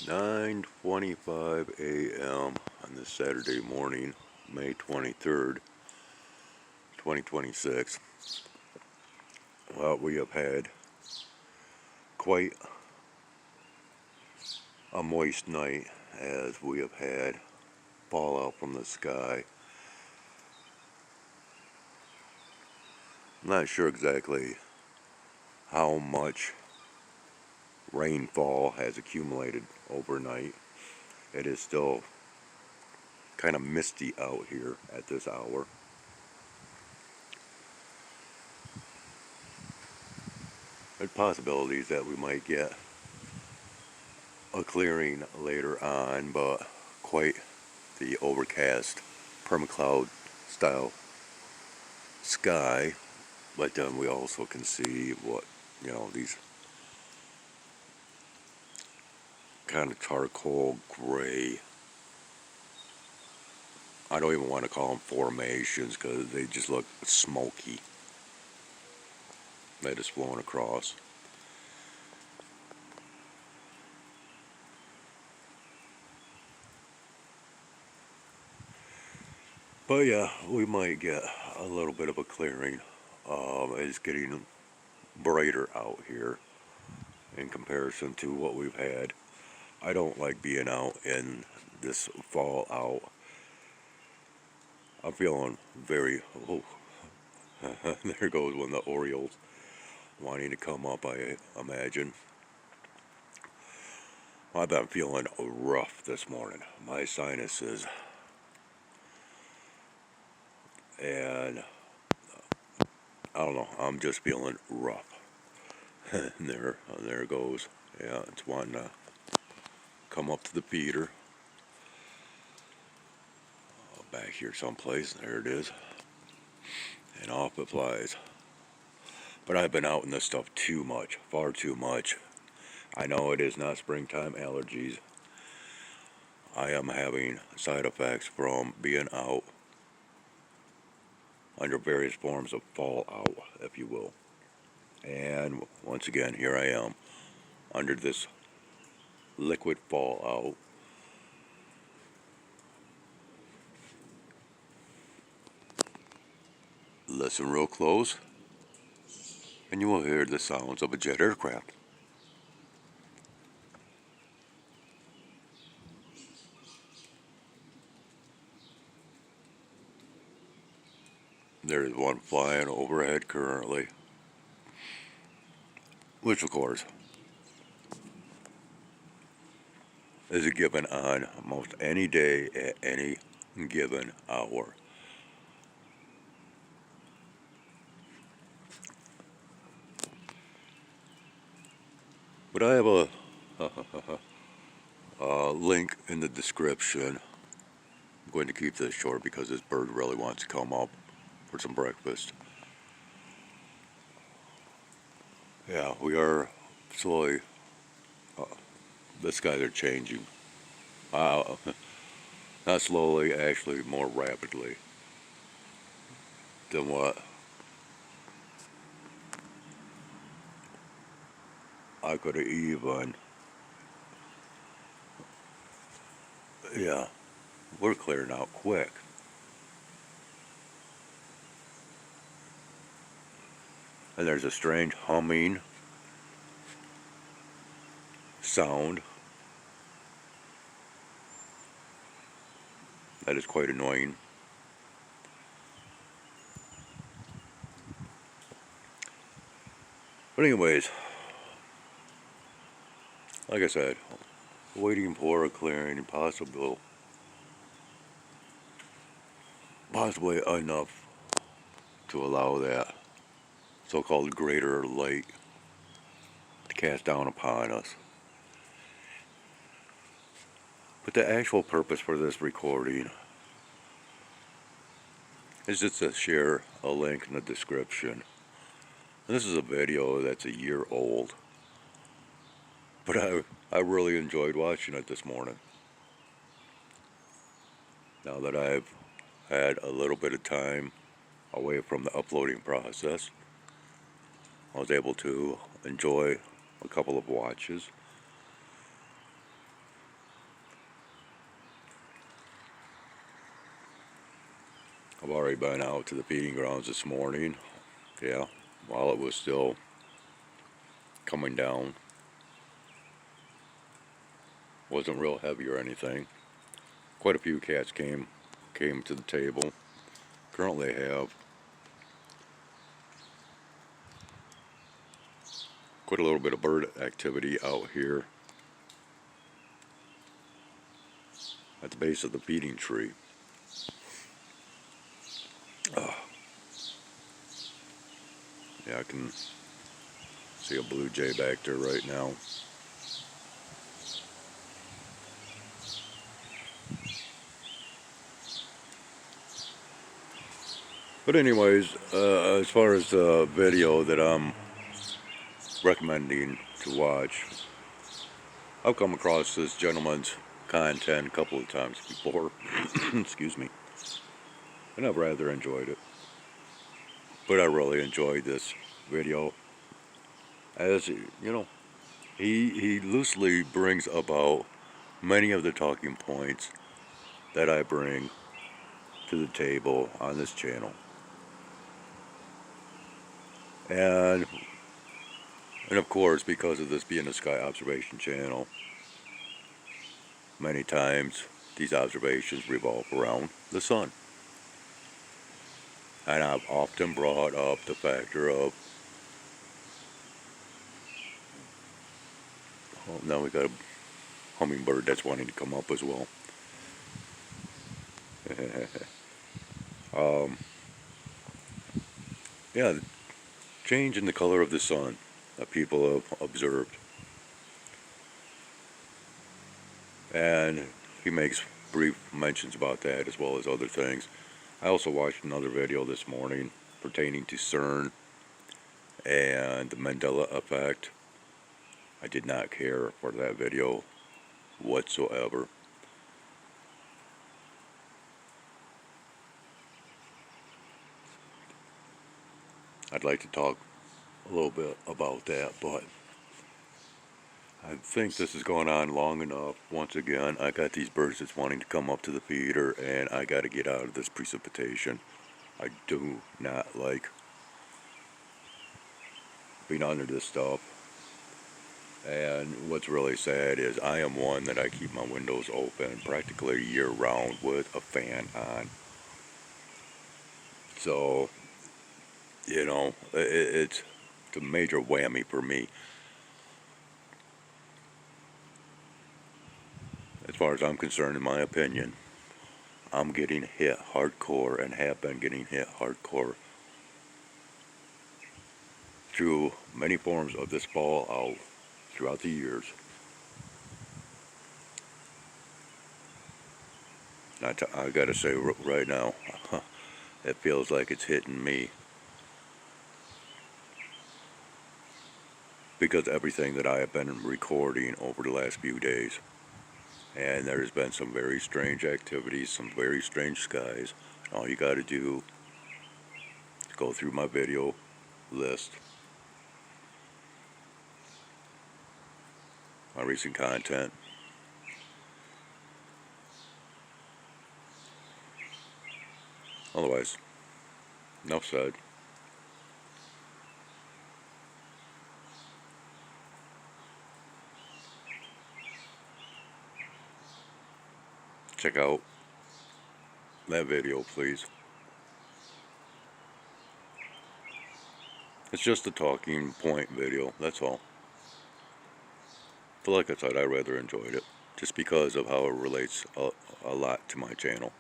9:25 a.m. on this Saturday morning, May 23rd, 2026. Well, we have had quite a moist night as we have had fallout from the sky. I'm not sure exactly how much rainfall has accumulated overnight. It is still kind of misty out here at this hour. There's possibilities that we might get a clearing later on, but quite the overcast permacloud style sky. But then we also can see what, these kind of charcoal gray, I don't even want to call them formations because they just look smoky, that is flowing across. But yeah, we might get a little bit of a clearing. It's getting brighter out here in comparison to what we've had. I don't like being out in this fall out. I'm feeling very, there goes one of the Orioles wanting to come up, I imagine. I've been feeling rough this morning. My sinuses, and I don't know, I'm just feeling rough. And there it goes. Yeah, it's wanting to come up to the feeder. Back here someplace, there it is. And off it flies. But I've been out in this stuff too much, far too much. I know it is not springtime allergies. I am having side effects from being out under various forms of fallout, if you will. And once again, here I am under this liquid fallout. Listen real close, and you will hear the sounds of a jet aircraft. There is one flying overhead currently, which of course is a given on most any day at any given hour. But I have a link in the description. I'm going to keep this short because this bird really wants to come up for some breakfast. Yeah, we are slowly, the skies are changing. Uh, Not slowly, actually more rapidly than what I could have even. Yeah, we're clearing out quick. And there's a strange humming sound that is quite annoying. But anyways, like I said, waiting for a clearing, possibly enough to allow that so-called greater light to cast down upon us. But the actual purpose for this recording is just to share a link in the description. And this is a video that's a year old, but I really enjoyed watching it this morning. Now that I've had a little bit of time away from the uploading process, I was able to enjoy a couple of watches. I've already been out to the feeding grounds this morning. Yeah, while it was still coming down. Wasn't real heavy or anything. Quite a few cats came to the table. Currently have quite a little bit of bird activity out here at the base of the feeding tree. Yeah, I can see a blue jay back there right now. But anyways, as far as the video that I'm recommending to watch, I've come across this gentleman's content a couple of times before. Excuse me. And I've rather enjoyed it. But I really enjoyed this video. As you know, he loosely brings about many of the talking points that I bring to the table on this channel. And of course, because of this being a sky observation channel, many times these observations revolve around the sun. And I've often brought up the factor of, oh, now we got a hummingbird that's wanting to come up as well. Yeah, the change in the color of the sun that people have observed. And he makes brief mentions about that as well as other things. I also watched another video this morning pertaining to CERN and the Mandela effect. I did not care for that video whatsoever. I'd like to talk a little bit about that, but I think this is going on long enough. Once again, I got these birds that's wanting to come up to the feeder, and I got to get out of this precipitation. I do not like being under this stuff. And what's really sad is I am one that I keep my windows open practically year round with a fan on. So, you know, it's a major whammy for me. As far as I'm concerned, in my opinion, I'm getting hit hardcore and have been getting hit hardcore through many forms of this fallout throughout the years. I gotta say right now, it feels like it's hitting me. Because everything that I have been recording over the last few days. And there's been some very strange activities, some very strange skies. All you gotta do is go through my video list, my recent content. Otherwise, enough said. Check out that video, please. It's just a talking point video, that's all. But like I said, I rather enjoyed it, just because of how it relates a lot to my channel.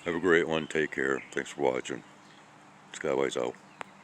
Have a great one, take care, thanks for watching. Skywise out.